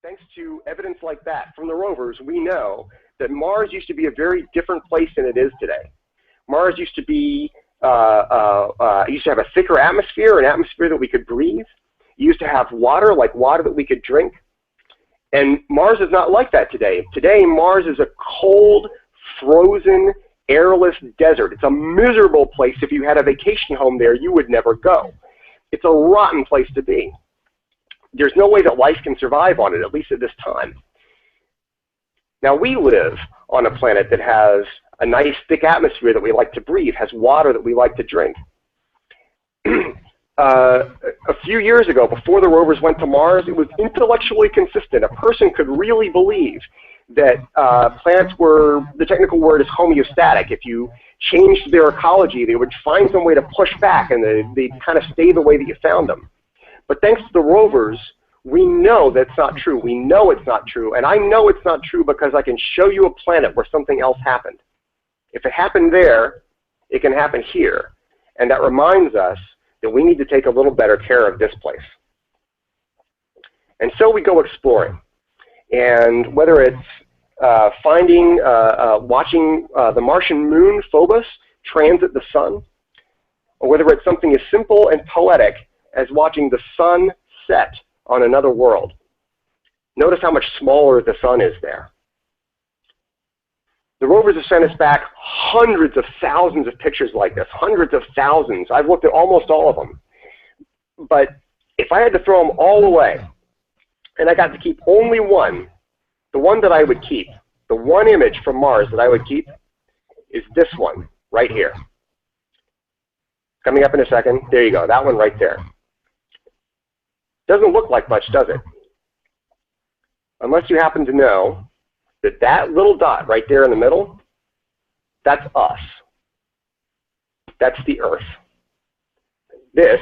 thanks to evidence like that from the rovers, we know that Mars used to be a very different place than it is today. Mars used to be, used to have a thicker atmosphere, an atmosphere that we could breathe. It used to have water, like water that we could drink. And Mars is not like that today. Today, Mars is a cold, frozen, airless desert. It's a miserable place. If you had a vacation home there, you would never go. It's a rotten place to be. There's no way that life can survive on it, at least at this time. Now, we live on a planet that has a nice, thick atmosphere that we like to breathe, has water that we like to drink. A few years ago, before the rovers went to Mars, it was intellectually consistent. A person could really believe that planets were, the technical word is homeostatic. If you changed their ecology, they would find some way to push back, and they'd kind of stay the way that you found them. But thanks to the rovers, we know that's not true. We know it's not true. And I know it's not true because I can show you a planet where something else happened. If it happened there, it can happen here. And that reminds us that we need to take a little better care of this place. And so we go exploring. And whether it's watching the Martian moon, Phobos, transit the sun, or whether it's something as simple and poetic as watching the sun set on another world. Notice how much smaller the sun is there. The rovers have sent us back hundreds of thousands of pictures like this, hundreds of thousands. I've looked at almost all of them. But if I had to throw them all away, and I got to keep only one, the one that I would keep, the one image from Mars that I would keep, is this one right here. Coming up in a second. There you go, that one right there. Doesn't look like much, does it? Unless you happen to know that that little dot right there in the middle, that's us. That's the Earth. This,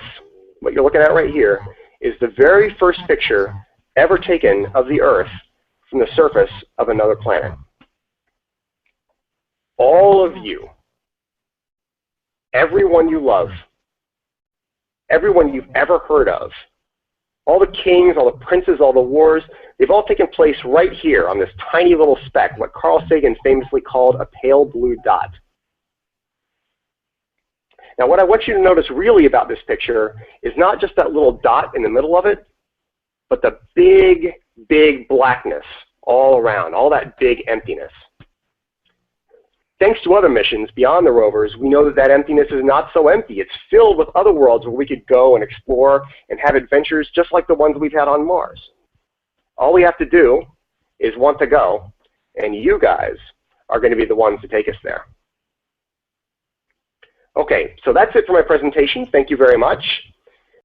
what you're looking at right here, is the very first picture ever taken of the Earth from the surface of another planet. All of you, everyone you love, everyone you've ever heard of, all the kings, all the princes, all the wars, they've all taken place right here on this tiny little speck, what Carl Sagan famously called a pale blue dot. Now, what I want you to notice really about this picture is not just that little dot in the middle of it, but the big, big blackness all around, all that big emptiness. Thanks to other missions beyond the rovers, we know that that emptiness is not so empty. It's filled with other worlds where we could go and explore and have adventures just like the ones we've had on Mars. All we have to do is want to go, and you guys are going to be the ones to take us there. Okay, so that's it for my presentation. Thank you very much.